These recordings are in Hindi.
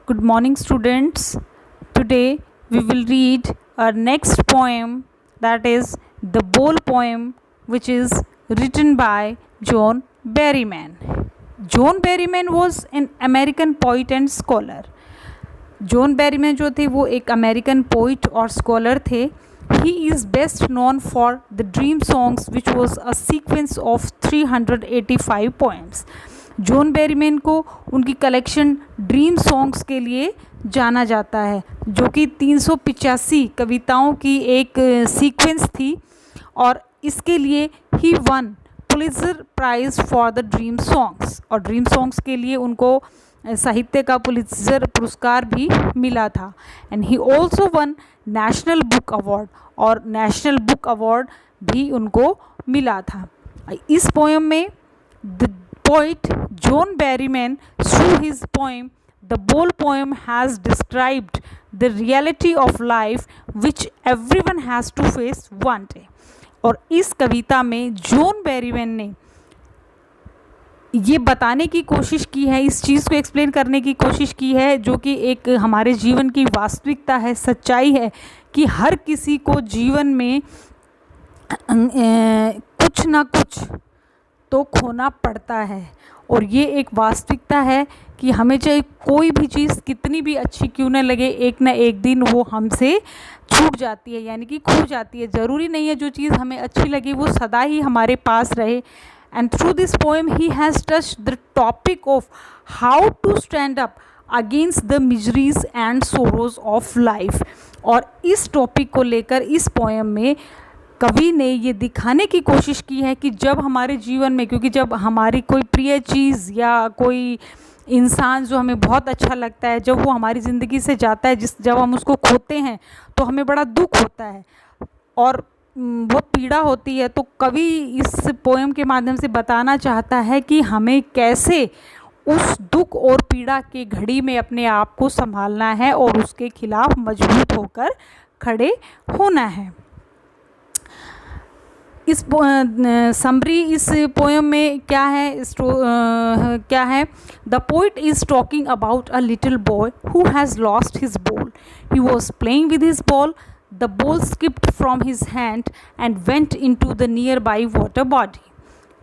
Good morning, students. Today we will read our next poem, that is the Bowl poem, which is written by John Berryman. John Berryman was an American poet and scholar. John Berryman जो थे वो एक अमेरिकन पोइट और स्कॉलर थे. He is best known for the Dream songs which was a sequence of 385 poems. John Berryman को उनकी कलेक्शन ड्रीम सॉन्ग्स के लिए जाना जाता है, जो कि 385 कविताओं की एक सीक्वेंस थी, और इसके लिए ही won Pulitzer prize for the Dream Songs, और ड्रीम सॉन्ग्स के लिए उनको साहित्य का पुलित्ज़र पुरस्कार भी मिला था. And he also one national book award, और नेशनल बुक अवार्ड भी उनको मिला था. इस पोएम में the poet John Berryman, through his poem The Bowl poem, has described the reality of life which everyone has to face one day. और इस कविता में जॉन बेरीमैन ने ये बताने की कोशिश की है, इस चीज़ को एक्सप्लेन करने की कोशिश की है, जो कि एक हमारे जीवन की वास्तविकता है, सच्चाई है, कि हर किसी को जीवन में कुछ ना कुछ तो खोना पड़ता है. और ये एक वास्तविकता है कि हमें चाहे कोई भी चीज़ कितनी भी अच्छी क्यों न लगे, एक ना एक दिन वो हमसे छूट जाती है, यानी कि खो जाती है. ज़रूरी नहीं है जो चीज़ हमें अच्छी लगी वो सदा ही हमारे पास रहे. And through this poem he has touched the topic of how to stand up against the miseries and sorrows of life. और इस टॉपिक को लेकर इस पोएम में कवि ने ये दिखाने की कोशिश की है कि जब हमारे जीवन में, क्योंकि जब हमारी कोई प्रिय चीज़ या कोई इंसान जो हमें बहुत अच्छा लगता है, जब वो हमारी ज़िंदगी से जाता है, जब हम उसको खोते हैं तो हमें बड़ा दुख होता है और बहुत पीड़ा होती है. तो कवि इस पोएम के माध्यम से बताना चाहता है कि हमें कैसे उस दुख और पीड़ा की घड़ी में अपने आप को संभालना है और उसके खिलाफ मजबूत होकर खड़े होना है. इस समरी इस पोएम में क्या है, क्या है? The poet is talking about a little boy who has lost his ball. He was playing with his ball. The ball skipped from his hand and went into the near by water body.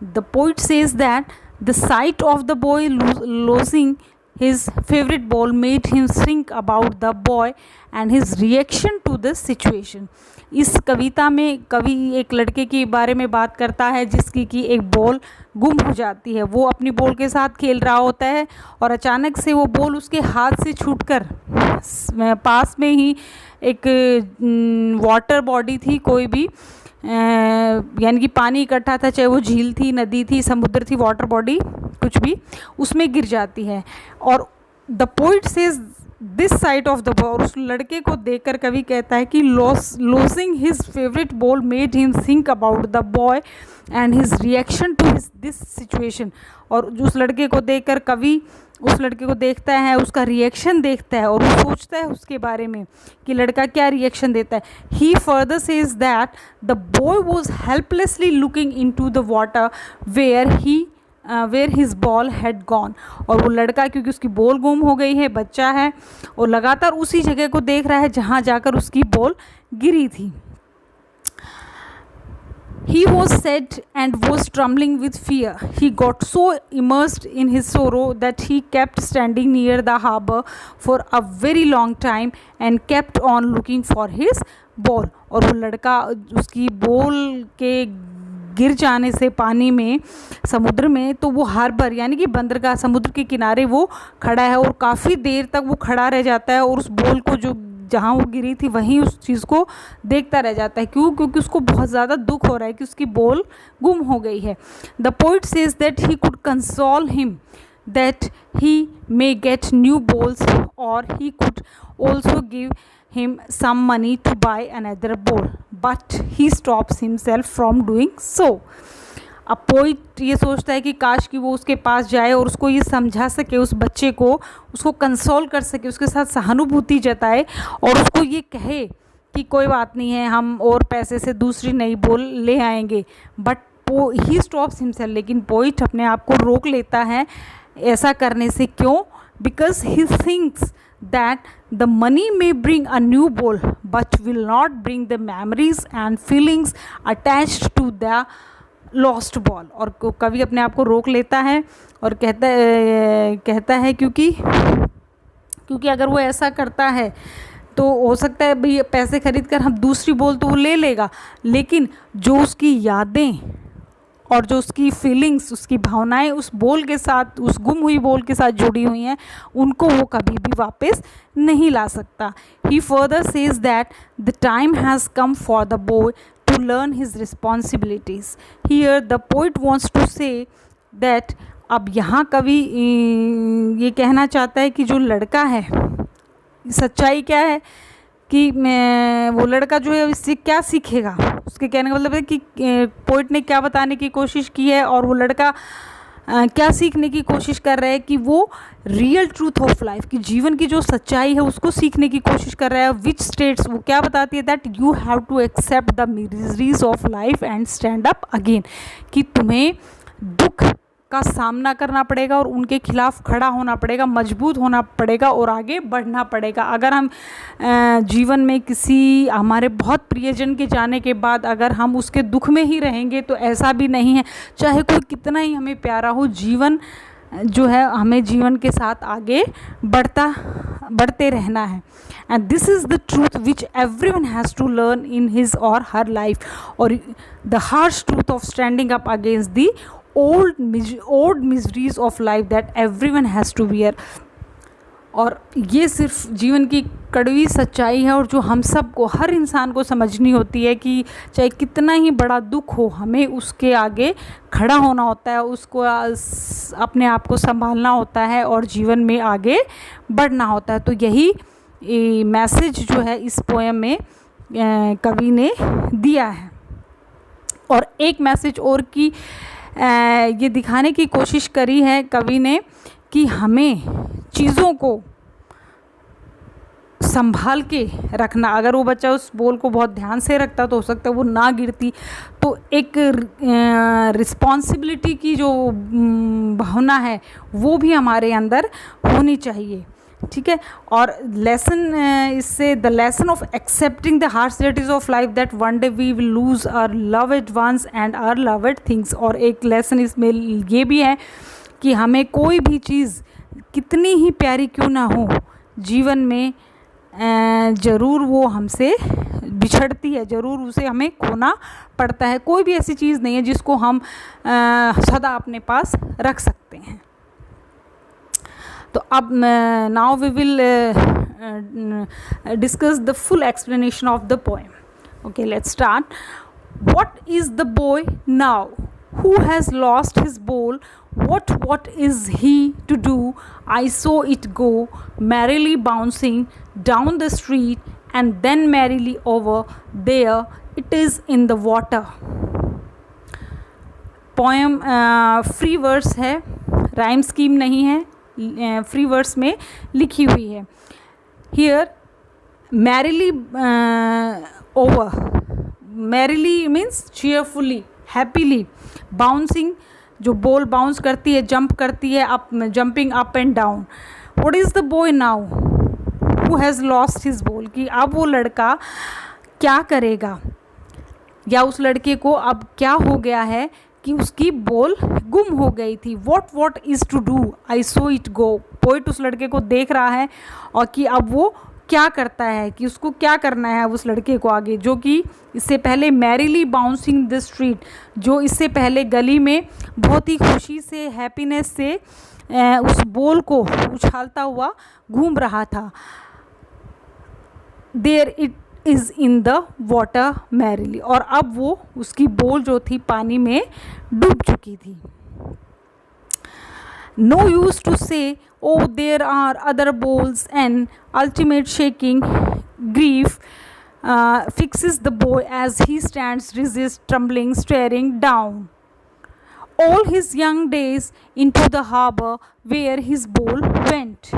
The poet says that the site of the boy losing his favorite ball made him think about the boy and his reaction to the situation. इस कविता में कवि एक लड़के के बारे में बात करता है जिसकी कि एक बॉल गुम हो जाती है. वो अपनी बॉल के साथ खेल रहा होता है और अचानक से वो बॉल उसके हाथ से छूटकर पास में ही एक वाटर बॉडी थी, कोई भी यानी कि पानी इकट्ठा था, चाहे वो झील थी, नदी थी, समुद्र थी, वाटर बॉडी कुछ भी, उसमें गिर जाती है. और the poet says this side of the ball, उस लड़के को देखकर कवि कहता है कि losing his favourite ball made him think about the boy and his reaction to this situation. और उस लड़के को देखकर कवि उस लड़के को देखता है, उसका रिएक्शन देखता है और वो सोचता है उसके बारे में कि लड़का क्या रिएक्शन देता है. He further says that the boy was helplessly looking into the water where his ball had gone. और वो लड़का, क्योंकि उसकी बॉल गुम हो गई है, बच्चा है, और लगातार उसी जगह को देख रहा है जहाँ जाकर उसकी बॉल गिरी थी. He was sad and was trembling with fear. He got so immersed in his sorrow that he kept standing near the harbor for a very long time and kept on looking for his ball. और वो लड़का उसकी बॉल के गिर जाने से पानी में, समुद्र में, तो वो हार्बर यानी कि बंदरगाह, समुद्र के किनारे वो खड़ा है और काफ़ी देर तक वो खड़ा रह जाता है और उस बॉल को जो जहाँ वो गिरी थी वहीं उस चीज़ को देखता रह जाता है. क्यों? क्योंकि उसको बहुत ज़्यादा दुख हो रहा है कि उसकी बॉल गुम हो गई है. The poet says that he could console him that he may get new balls, और he could also give him some money to buy another ball, but he stops himself from doing so. अब पोइट ये सोचता है कि काश कि वो उसके पास जाए और उसको ये समझा सके, उस बच्चे को, उसको कंसोल कर सके, उसके साथ सहानुभूति जताए और उसको ये कहे कि कोई बात नहीं है, हम और पैसे से दूसरी नई बॉल ले आएंगे. बट ही स्टॉप्स हिमसेल्फ, लेकिन पोइट अपने आप को रोक लेता है ऐसा करने से. क्यों? Because he thinks that the money may bring a new ball but will not bring the memories and feelings attached to the lost ball. और कवि अपने आप को रोक लेता है और कहता है क्योंकि अगर वो ऐसा करता है तो हो सकता है भाई पैसे खरीद कर हम दूसरी बॉल तो वो ले लेगा, लेकिन जो उसकी यादें और जो उसकी फीलिंग्स, उसकी भावनाएं उस बॉल के साथ, उस गुम हुई बॉल के साथ जुड़ी हुई हैं, उनको वो कभी भी वापस नहीं ला सकता. He further says that the time has come for the boy to learn his responsibilities. Here the poet wants to say that, अब यहाँ कवि ये कहना चाहता है कि जो लड़का है, सच्चाई क्या है कि वो लड़का जो है इससे क्या सीखेगा. उसके कहने का मतलब है कि पोइट ने क्या बताने की कोशिश की है और वो लड़का क्या सीखने की कोशिश कर रहा है कि वो रियल ट्रूथ ऑफ लाइफ, की जीवन की जो सच्चाई है उसको सीखने की कोशिश कर रहा है. विच स्टेट्स, वो क्या बताती है that you have to accept the miseries of life and stand up again, कि तुम्हें दुख का सामना करना पड़ेगा और उनके खिलाफ खड़ा होना पड़ेगा, मजबूत होना पड़ेगा और आगे बढ़ना पड़ेगा. अगर हम जीवन में किसी हमारे बहुत प्रियजन के जाने के बाद अगर हम उसके दुख में ही रहेंगे तो ऐसा भी नहीं है, चाहे कोई कितना ही हमें प्यारा हो, जीवन जो है हमें जीवन के साथ आगे बढ़ते रहना है. And this is the truth which everyone has to learn in his or her life, और the harsh truth of standing up against the old miseries of life that everyone has to bear. और ये सिर्फ जीवन की कड़वी सच्चाई है और जो हम सबको, हर इंसान को समझनी होती है कि चाहे कितना ही बड़ा दुख हो, हमें उसके आगे खड़ा होना होता है, उसको अपने आप को संभालना होता है और जीवन में आगे बढ़ना होता है. तो यही मैसेज जो है इस पोएम में कवि ने दिया है. और एक मैसेज और की ये दिखाने की कोशिश करी है कवि ने कि हमें चीज़ों को संभाल के रखना. अगर वो बच्चा उस बॉल को बहुत ध्यान से रखता तो हो सकता है वो ना गिरती. तो एक रिस्पॉन्सिबिलिटी की जो भावना है वो भी हमारे अंदर होनी चाहिए. ठीक है. और लेसन इससे the lesson of accepting the harsh realities of life that one day we will lose our loved ones and our loved things. और एक लेसन इसमें ये भी है कि हमें कोई भी चीज़ कितनी ही प्यारी क्यों ना हो, जीवन में ज़रूर वो हमसे बिछड़ती है, ज़रूर उसे हमें खोना पड़ता है. कोई भी ऐसी चीज़ नहीं है जिसको हम सदा अपने पास रख सकते हैं. तो अब now we will discuss the full explanation of the poem. Okay, let's start. What is the boy now who has lost his ball? What is he to do? I saw it go merrily bouncing down the street and then merrily over there it is in the water. Poem free verse है, राइम स्कीम नहीं है, फ्री वर्स में लिखी हुई है. Here merrily over, merrily means cheerfully, happily. Bouncing, जो बॉल बाउंस करती है, जंप करती है, up, jumping up and down. What is the boy now who has lost his ball, कि अब वो लड़का क्या करेगा या उस लड़के को अब क्या हो गया है कि उसकी बॉल गुम हो गई थी. What is to do, I saw it go. Poet उस लड़के को देख रहा है और कि अब वो क्या करता है, कि उसको क्या करना है उस लड़के को आगे, जो कि इससे पहले मैरीली बाउंसिंग द स्ट्रीट, जो इससे पहले गली में बहुत ही खुशी से, हैप्पीनेस से उस बॉल को उछालता हुआ घूम रहा था. There it is in the water merrily, और अब वो उसकी बॉल जो थी पानी में डूब चुकी थी. No use to say, oh, there are other balls, and ultimate shaking grief fixes the boy as he stands, resist, trembling, staring down all his young days into the harbor where his ball went.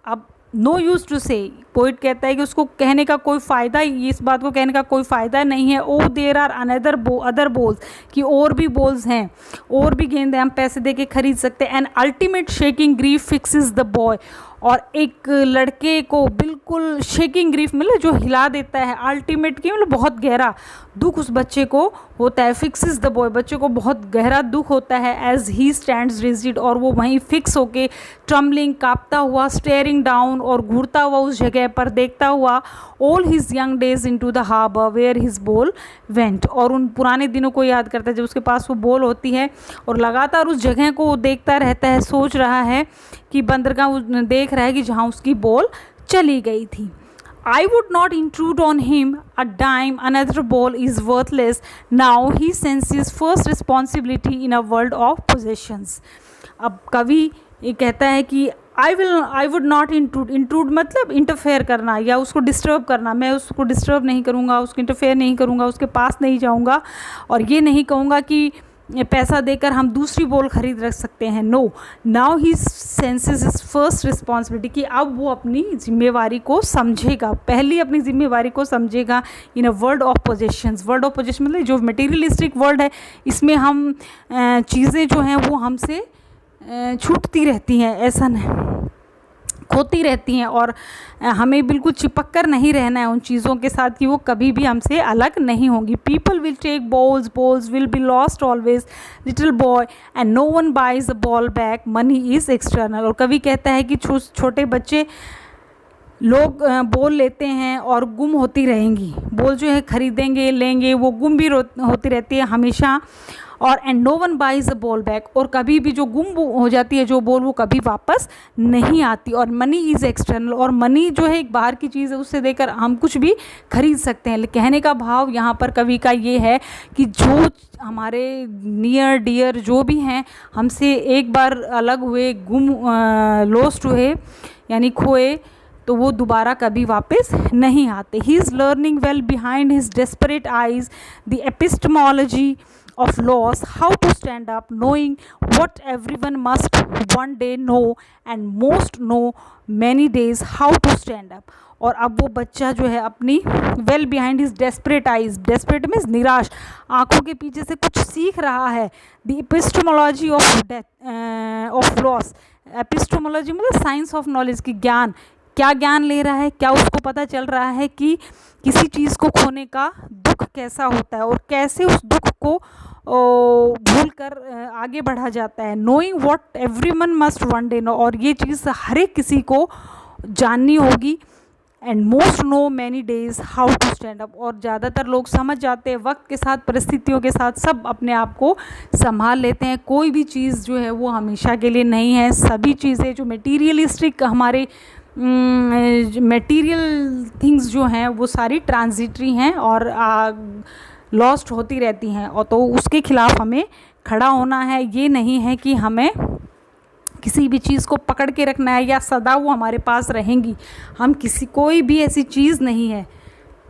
अब नो यूज़ टू से, पोइट कहता है कि उसको कहने का कोई फ़ायदा, इस बात को कहने का कोई फ़ायदा नहीं है. Oh there are another other balls, कि और भी बॉल्स हैं, और भी गेंद हैं, हम पैसे दे के खरीद सकते हैं. And ultimate shaking grief fixes the boy, और एक लड़के को बिल्कुल शेकिंग ग्रीफ मतलब जो हिला देता है अल्टीमेट की मतलब बहुत गहरा दुख उस बच्चे को होता है। फिक्सिस द बॉय, बच्चे को बहुत गहरा दुख होता है। एज ही स्टैंड्स रिजिड, और वो वहीं फिक्स होके ट्रम्बलिंग कांपता हुआ, स्टेयरिंग डाउन और घूरता हुआ उस जगह पर देखता हुआ all his young days into the harbour where his ball went, और उन पुराने दिनों को याद करता है जब उसके पास वो बॉल होती है और लगातार उस जगह को वो देखता रहता है, सोच रहा है कि बंदरगाह देख रहा है कि जहाँ उसकी बॉल चली गई थी। I would not intrude on him a dime, another ball is worthless. Now he senses first responsibility in a world of possessions. अब कवि ये कहता है कि I would not intrude मतलब इंटरफेयर करना या उसको डिस्टर्ब करना। मैं उसको डिस्टर्ब नहीं करूँगा, उसको इंटरफेयर नहीं करूँगा, उसके पास नहीं जाऊँगा और ये नहीं कहूँगा कि पैसा देकर हम दूसरी बॉल खरीद रख सकते हैं। No, now he senses his first responsibility, कि अब वो अपनी जिम्मेवारी को समझेगा, पहली अपनी जिम्मेवारी को समझेगा। In a world of possessions, world of possession मतलब जो मटेरियलिस्टिक वर्ल्ड है, इसमें हम चीज़ें जो हैं वो हमसे छूटती रहती हैं, ऐसा नहीं खोती रहती हैं, और हमें बिल्कुल चिपक कर नहीं रहना है उन चीज़ों के साथ कि वो कभी भी हमसे अलग नहीं होंगी। People will take balls will be lost always, little boy and no one buys a ball back, money is external. और कभी कहता है कि छोटे बच्चे लोग बॉल लेते हैं और गुम होती रहेंगी, बॉल जो है खरीदेंगे लेंगे वो गुम भी होती रहती है हमेशा, और and no one buys a ball back, और कभी भी जो गुम हो जाती है जो बॉल वो कभी वापस नहीं आती। और मनी इज़ एक्सटर्नल, और मनी जो है एक बाहर की चीज़ है, उससे देकर हम कुछ भी खरीद सकते हैं। कहने का भाव यहाँ पर कवि का ये है कि जो हमारे नियर डियर जो भी हैं हमसे एक बार अलग हुए, गुम लॉस्ट हुए यानी खोए, तो वो दोबारा कभी वापस नहीं आते। He is learning well behind his desperate eyes the epistemology of loss, how to stand up, knowing what everyone must one day know and most know many days how to stand up। और अब वो बच्चा जो है अपनी well behind his desperate eyes, desperate means निराश, आंखों के पीछे से कुछ सीख रहा है। The epistemology of death of loss, epistemology मतलब साइंस ऑफ नॉलेज की ज्ञान, क्या ज्ञान ले रहा है, क्या उसको पता चल रहा है कि किसी चीज़ को खोने का दुख कैसा होता है और कैसे उस दुख को भूल कर आगे बढ़ा जाता है। Knowing what everyone must one day know, और ये चीज़ हर एक किसी को जाननी होगी। And most know many days how to stand up, और ज़्यादातर लोग समझ जाते हैं वक्त के साथ, परिस्थितियों के साथ सब अपने आप को संभाल लेते हैं। कोई भी चीज़ जो है वो हमेशा के लिए नहीं है। सभी चीज़ें जो मटीरियलिस्टिक हमारे मटेरियल थिंग्स जो हैं वो सारी ट्रांजिटरी हैं और लॉस्ट होती रहती हैं, और तो उसके खिलाफ हमें खड़ा होना है। ये नहीं है कि हमें किसी भी चीज़ को पकड़ के रखना है या सदा वो हमारे पास रहेंगी। हम कोई भी ऐसी चीज़ नहीं है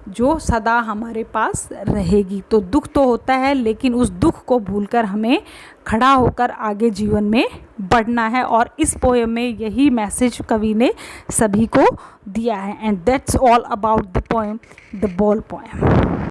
जो सदा हमारे पास रहेगी। तो दुख तो होता है, लेकिन उस दुख को भूलकर हमें खड़ा होकर आगे जीवन में बढ़ना है। और इस पोएम में यही मैसेज कवि ने सभी को दिया है। And that's all about the poem the ball poem.